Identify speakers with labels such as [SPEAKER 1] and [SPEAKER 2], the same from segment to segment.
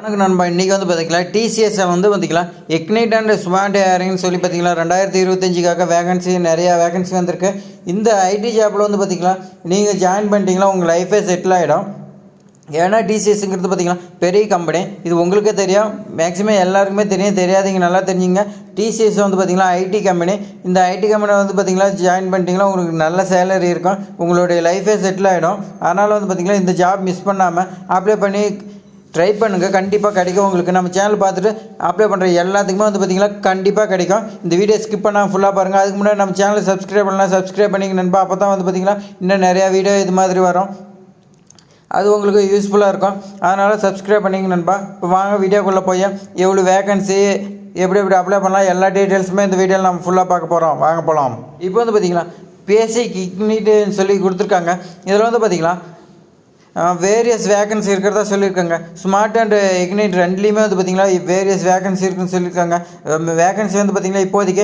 [SPEAKER 1] வணக்கம் நண்பா. இன்றைக்கி வந்து பார்த்திங்களா டிசிஎஸ்ஸை வந்து பார்த்திங்களா இக்னைட் அண்ட் ஸ்மார்ட் ஹேரிங்னு சொல்லி பார்த்திங்களா 2025க்காக நிறையா வேகன்சி வந்திருக்கு. இந்த ஐடி ஜாப்பில் வந்து பார்த்திங்களா நீங்கள் ஜாயின் பண்ணிட்டீங்களா உங்கள் லைஃபே செட்டில் ஆகிடும். ஏன்னா டிசிஎஸ்ங்கிறது பார்த்திங்கன்னா பெரிய கம்பெனி, இது உங்களுக்கே தெரியும், மேக்ஸிமம் எல்லாருக்குமே தெரியும். தெரியாதீங்க நல்லா தெரிஞ்சுங்க. டிசிஎஸ் வந்து பார்த்திங்கன்னா ஐடி கம்பெனி. இந்த ஐடி கம்பெனி வந்து பார்த்திங்களா ஜாயின் பண்ணிட்டீங்கன்னா உங்களுக்கு நல்ல சேலரி இருக்கும், உங்களுடைய லைஃபே செட்டில் ஆகிடும். அதனால் வந்து பார்த்திங்கன்னா இந்த ஜாப் மிஸ் பண்ணாமல் அப்ளை பண்ணி ட்ரை பண்ணுங்கள், கண்டிப்பாக கிடைக்கும் உங்களுக்கு. நம்ம சேனல் பார்த்துட்டு அப்ளை பண்ணுற எல்லாத்துக்குமே வந்து பார்த்திங்கன்னா கண்டிப்பாக கிடைக்கும். இந்த வீடியோ ஸ்கிப் பண்ணால் ஃபுல்லாக பாருங்கள். அதுக்கு முன்னாடி நம்ம சேனலை சப்ஸ்கிரைப் பண்ணலாம், சப்ஸ்கிரைப் பண்ணிங்க நண்பா. அப்போ தான் வந்து பார்த்திங்கன்னா இன்னும் நிறையா வீடியோ இது மாதிரி வரும், அது உங்களுக்கு யூஸ்ஃபுல்லாக இருக்கும். அதனால் சப்ஸ்கிரைப் பண்ணிங்க நண்பா. இப்போ வாங்க வீடியோக்குள்ளே போய் எவ்வளோ வேகன்சி எப்படி அப்ளை பண்ணலாம் எல்லா டீட்டெயில்ஸுமே இந்த வீடியோவில் நம்ம ஃபுல்லாக பார்க்க போகிறோம். வாங்க போகலாம். இப்போ வந்து பார்த்திங்கன்னா பேசிக் இக்னைட்னு சொல்லி கொடுத்துருக்காங்க. இதில் வந்து பார்த்திங்கன்னா வேரியஸ் வேகன்சி இருக்கிறதா சொல்லியிருக்காங்க. ஸ்மார்ட் அண்ட் இக்னைட் ரெண்டுலேயுமே வந்து பார்த்திங்கன்னா வேரியஸ் வேகன்சி இருக்குதுன்னு சொல்லியிருக்காங்க. வேகன்சி வந்து பார்த்திங்கன்னா இப்போதைக்கு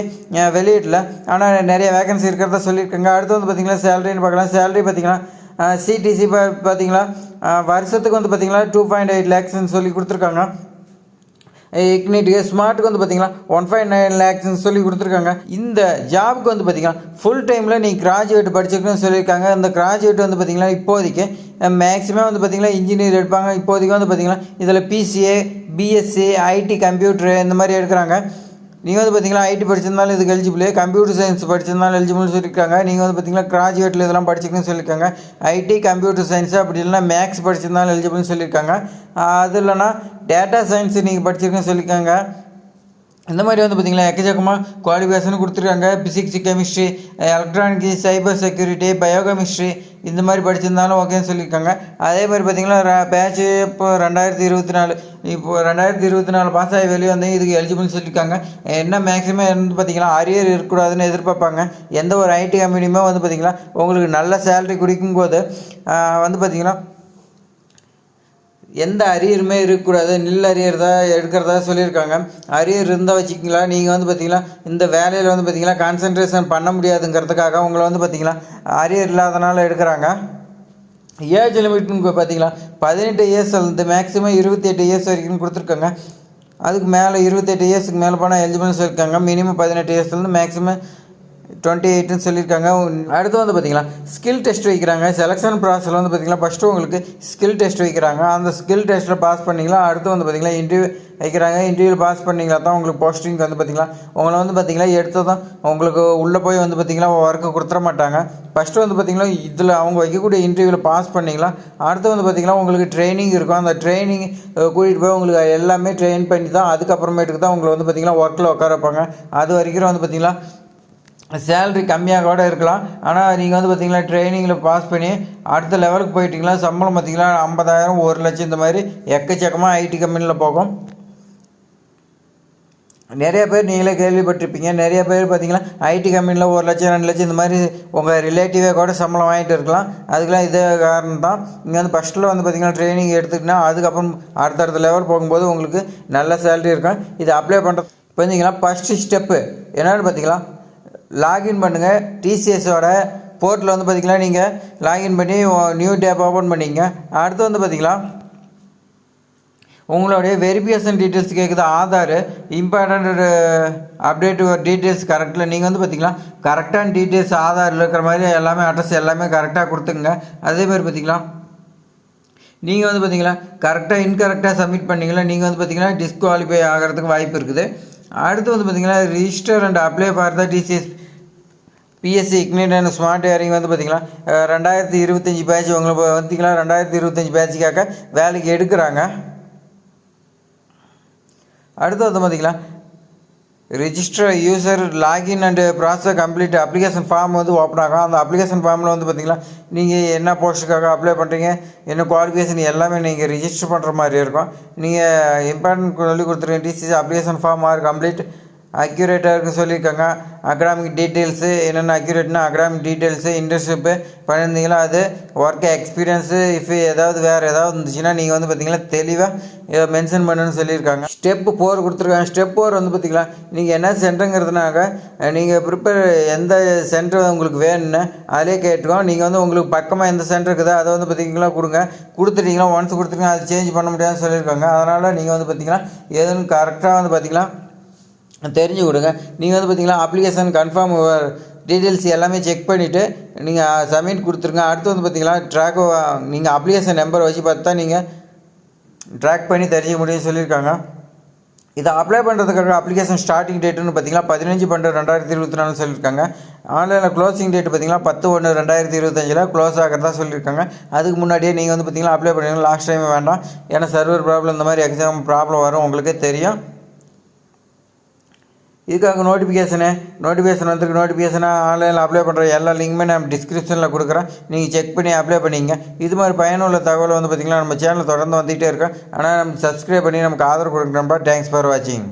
[SPEAKER 1] வெளியிடல, ஆனால் நிறைய வேகன்சி இருக்கிறதா சொல்லியிருக்காங்க. அடுத்து வந்து பார்த்திங்கன்னா சேலரின்னு பார்க்கலாம். சேலரி பார்த்திங்கன்னா சிடிசி பார்த்திங்கன்னா வருஷத்துக்கு வந்து பார்த்திங்கன்னா 2.8 lakhsன்னு சொல்லி கொடுத்துருக்காங்க. இக்னைட்டுக்கு ஸ்மார்ட்டுக்கு வந்து பார்த்திங்கன்னா 1.9 lakhsன்னு சொல்லி கொடுத்துருக்காங்க. இந்த ஜாபுக்கு வந்து பார்த்திங்கன்னா ஃபுல் டைமில் நீங்கள் கிராஜுவேட் படிச்சிருக்குன்னு சொல்லியிருக்காங்க. இந்த கிராஜுவேட் வந்து பார்த்திங்கன்னா இப்போதைக்கு மேக்ஸிமம் வந்து பார்த்திங்கன்னா இன்ஜினியர் எடுப்பாங்க. இப்போதைக்கு வந்து பார்த்திங்கன்னா இதில் பிசிஏ, பிஎஸ்சி, ஐடி, கம்ப்யூட்ரு இந்த மாதிரி எடுக்கிறாங்க. நீங்கள் வந்து பார்த்திங்கன்னா ஐடி படிச்சிருந்தாலும் இதுக்கு எலிஜிபிள், கம்ப்யூட்டர் சயின்ஸ் படிச்சிருந்தாலும் எலிஜிபிள்னு சொல்லியிருக்காங்க. நீங்கள் வந்து பார்த்திங்கன்னா கிராஜுவேட்டில் இதெல்லாம் படிச்சிருக்குன்னு சொல்லியிருக்காங்க. ஐடி, கம்ப்யூட்டர் சயின்ஸு அப்படி இல்லைனா மேக்ஸ் படிச்சிருந்தாலும் எலிஜிபிள்னு சொல்லியிருக்காங்க. அது இல்லைனா டேட்டா சயின்ஸு நீங்கள் படிச்சிருக்குன்னு சொல்லியிருக்காங்க. இந்த மாதிரி வந்து பார்த்திங்கன்னா எக்கச்சக்கமாக குவாலிஃபிகேஷன் கொடுத்துருக்காங்க. Physics, chemistry, electronics, cyber security, biochemistry இந்த மாதிரி படிச்சிருந்தாலும் ஓகேன்னு சொல்லியிருக்காங்க. அதே மாதிரி பார்த்திங்கன்னா பேட்ச் இப்போ 2024 பாஸ் ஆகி வெளியே வந்து இதுக்கு எலிஜிபிள்னு சொல்லியிருக்காங்க. என்ன மேக்ஸிமம் வந்து பார்த்திங்கன்னா அரியர் இருக்கக்கூடாதுன்னு எதிர்பார்ப்பாங்க. எந்த ஒரு ஐடி கம்பெனியுமே வந்து பார்த்திங்கன்னா உங்களுக்கு நல்ல சேலரி குடிக்கும்போது வந்து பார்த்திங்கன்னா எந்த அரியருமே இருக்கக்கூடாது, அரியர் தான் எடுக்கிறதா சொல்லியிருக்காங்க. அரியர் இருந்தால் வச்சுக்கிங்களா நீங்கள் வந்து பார்த்திங்கன்னா இந்த வேலையில் வந்து பார்த்திங்கன்னா கான்சன்ட்ரேஷன் பண்ண முடியாதுங்கிறதுக்காக உங்களை வந்து பார்த்திங்கன்னா அரியர் இல்லாதனால எடுக்கிறாங்க. ஏஜ் லிமிட்னு பார்த்திங்கன்னா 18 இயர்ஸ் வந்து மேக்ஸிமம் 28 இயர்ஸ் வரைக்கும் கொடுத்துருக்காங்க. அதுக்கு மேலே 28 இயர்ஸுக்கு மேலே போனால் எலிஜிபிள்னு சொல்லியிருக்காங்க. மினிமம் 18 இயர்ஸ்லேருந்து மேக்ஸிமம் 28ன்னு சொல்லியிருக்காங்க. அடுத்து வந்து பார்த்திங்கன்னா ஸ்கில் டெஸ்ட் வைக்கிறாங்க. செலெக்ஷன் ப்ராசஸில் வந்து பார்த்திங்கன்னா ஃபஸ்ட்டு உங்களுக்கு ஸ்கில் டெஸ்ட் வைக்கிறாங்க. அந்த ஸ்கில் டெஸ்ட்டில் பாஸ் பண்ணிங்களா அடுத்து வந்து பார்த்திங்கன்னா இன்டர்வியூ வைக்கிறாங்க. இன்டர்வியூவில் பாஸ் பண்ணிங்களா தான் உங்களுக்கு போஸ்டிங் வந்து பார்த்திங்கன்னா உங்களை வந்து பார்த்திங்கன்னா எடுத்து தான் உங்களுக்கு உள்ளே போய் வந்து பார்த்திங்கன்னா ஒர்க்கு கொடுத்துட மாட்டாங்க. ஃபஸ்ட்டு வந்து பார்த்திங்கன்னா இதில் அவங்க வைக்கக்கூடிய இன்டர்வியூவில் பாஸ் பண்ணிங்களா அடுத்து வந்து பார்த்திங்கன்னா உங்களுக்கு ட்ரைனிங் இருக்கும். அந்த ட்ரைனிங் கூட்டிகிட்டு போய் உங்களுக்கு எல்லாமே ட்ரெயின் பண்ணி தான் அதுக்கப்புறமேட்டுக்கு தான் உங்களை வந்து பார்த்திங்கன்னா ஒர்க்கில் உட்கார வைப்பாங்க. அது வரைக்கும் வந்து பார்த்திங்கன்னா சேலரி கம்மியாக கூட இருக்கலாம். ஆனால் நீங்கள் வந்து பார்த்திங்கன்னா ட்ரைனிங்கில் பாஸ் பண்ணி அடுத்த லெவலுக்கு போயிட்டீங்களா சம்பளம் பார்த்திங்கன்னா 50,000, 1 லட்சம் இந்த மாதிரி எக்கச்சக்கமாக ஐடி கம்பெனியில் போகும். நிறைய பேர் நீங்களே கேள்விப்பட்டிருப்பீங்க. நிறைய பேர் பார்த்திங்கன்னா ஐடி கம்பெனியில் 1 லட்சம், 2 லட்சம் இந்த மாதிரி உங்கள் ரிலேட்டிவே கூட சம்பளம் வாங்கிட்டு இருக்கலாம். அதுக்கெலாம் இதே காரணம் தான். நீங்கள் வந்து ஃபஸ்ட்டில் வந்து பார்த்திங்கன்னா ட்ரைனிங் எடுத்துக்கிட்டா அதுக்கப்புறம் அடுத்தடுத்த லெவல் போகும்போது உங்களுக்கு நல்ல சேலரி இருக்கும். இது அப்ளை பண்ணுறது பார்த்தீங்கன்னா ஃபஸ்ட்டு ஸ்டெப்பு என்னென்னு பார்த்திங்கன்னா லாகின் பண்ணுங்கள். டிசிஎஸோட போர்ட்டில் வந்து பார்த்திங்கன்னா நீங்கள் லாகின் பண்ணி நியூ டேப் ஓப்பன் பண்ணிங்க. அடுத்து வந்து பார்த்திங்கன்னா உங்களுடைய வெரிஃபிகேஷன் டீட்டெயில்ஸ் கேட்குது. ஆதார் இம்பார்ட்டண்ட் அப்டேட் டீட்டெயில்ஸ் கரெக்டில் நீங்கள் வந்து பார்த்திங்கன்னா கரெக்டான டீட்டெயில்ஸ் ஆதாரில் இருக்கிற மாதிரி எல்லாமே அட்ரஸ் எல்லாமே கரெக்டாக கொடுத்துங்க. அதேமாதிரி பார்த்திங்கன்னா நீங்கள் வந்து பார்த்திங்கன்னா கரெக்டாக இன்கரெக்டாக சப்மிட் பண்ணிங்களா நீங்கள் வந்து பார்த்திங்கன்னா டிஸ்குவாலிஃபை ஆகிறதுக்கு வாய்ப்பு இருக்குது. அடுத்து வந்து பார்த்திங்கன்னா register and apply for the TCS BSc Ignite and smart hiring வந்து பார்த்திங்கன்னா 2025 பேட்ச் உங்களுக்கு பார்த்திங்கன்னா 2025 பேட்சுக்காக வேலைக்கு எடுக்கிறாங்க. அடுத்து வந்து பார்த்திங்கன்னா register user login and process complete application form வந்து ஓப்பன் ஆகும். அந்த அப்ளிகேஷன் ஃபார்மில் வந்து பார்த்திங்கன்னா நீங்கள் என்ன போஸ்ட்டுக்காக அப்ளை பண்ணுறீங்க, என்ன குவாலிஃபிகேஷன் எல்லாமே நீங்கள் ரிஜிஸ்டர் பண்ணுற மாதிரி இருக்கும். நீங்கள் இம்பார்ட்டன்ட் சொல்லி கொடுத்துருங்க. டிசிசி அப்ளிகேஷன் ஃபார்ம் ஆர் கம்ப்ளீட் அக்யூரேட்டாக இருக்குன்னு சொல்லியிருக்காங்க. அகடாமிக் டீட்டெயில்ஸு என்னென்ன அக்யூரேட்னா அகடாமிக் டீட்டெயில்ஸு, இன்டர்ன்ஷிப்பு பண்ணியிருந்தீங்களா அது, ஒர்க் எக்ஸ்பீரியன்ஸு, ஏதாவது வேறு ஏதாவது இருந்துச்சுன்னா நீங்கள் வந்து பார்த்திங்கன்னா தெளிவாக மென்ஷன் பண்ணுன்னு சொல்லியிருக்காங்க. ஸ்டெப்பு 4 கொடுத்துருக்காங்க. ஸ்டெப் 4 வந்து பார்த்திங்களா நீங்கள் என்ன சென்டருங்கிறதுனாக்க நீங்கள் ப்ரிப்பேர் எந்த சென்டர் உங்களுக்கு வேணும்னு அதிலே கேட்டுக்கோம். நீங்கள் வந்து உங்களுக்கு பக்கமாக எந்த சென்டர் இருக்குதோ அதை வந்து பார்த்திங்கன்னா கொடுத்துட்டிங்கன்னா ஒன்ஸ் கொடுத்துருங்க, அது சேஞ்ச் பண்ண முடியாதுன்னு சொல்லியிருக்காங்க. அதனால் நீங்கள் வந்து பார்த்திங்கன்னா எதுன்னு கரெக்டாக வந்து பார்த்திங்கன்னா தெரிஞ்சு கொடுங்க. நீங்கள் வந்து பார்த்திங்கன்னா அப்ளிகேஷன் கன்ஃபார்ம் டீட்டெயில்ஸ் எல்லாமே செக் பண்ணிவிட்டு நீங்கள் சப்மிட் கொடுத்துருங்க. அடுத்து வந்து பார்த்திங்கன்னா நீங்கள் அப்ளிகேஷன் நம்பர் வச்சு பார்த்தா நீங்கள் ட்ராக் பண்ணி தெரிஞ்சிக்க முடியும்னு சொல்லியிருக்காங்க. இதை அப்ளை பண்ணுறதுக்காக அப்ளிகேஷன் ஸ்டார்டிங் டேட்டுன்னு பார்த்திங்கன்னா 15/12/2024 சொல்லியிருக்காங்க. ஆன்லைனில் க்ளோசிங் டேட் பார்த்திங்கன்னா 10/1/2025 க்ளோஸ் ஆகிறதா சொல்லியிருக்காங்க. அதுக்கு முன்னாடியே நீங்கள் வந்து பார்த்திங்கன்னா அப்ளை பண்ணிங்கன்னா லாஸ்ட் டைம் வேண்டாம். ஏன்னா சர்வர் ப்ராப்ளம் இந்த மாதிரி எக்ஸாம் ப்ராப்ளம் வரும், உங்களுக்கே தெரியும். இதுக்காக நோட்டிஃபிகேஷன் வந்துருக்கு. நோட்டிஃபிகேஷனாக ஆன்லைனில் அப்ளை பண்ணுற எல்லா லிங்க்குமே நான் டிஸ்கிரிப்ஷனில் கொடுக்குறேன், நீங்கள் செக் பண்ணி அப்ளை பண்ணிங்க. இது மாதிரி பயனுள்ள தகவல் வந்து பார்த்திங்கன்னா நம்ம சேனலில் தொடர்ந்து வந்துகிட்டே இருக்கோம். ஆனால் நம்ம சப்ஸ்கிரைப் பண்ணி நமக்கு ஆதரவு கொடுக்குறோம்ப்பா. தேங்க்ஸ் ஃபார் வாட்சிங்.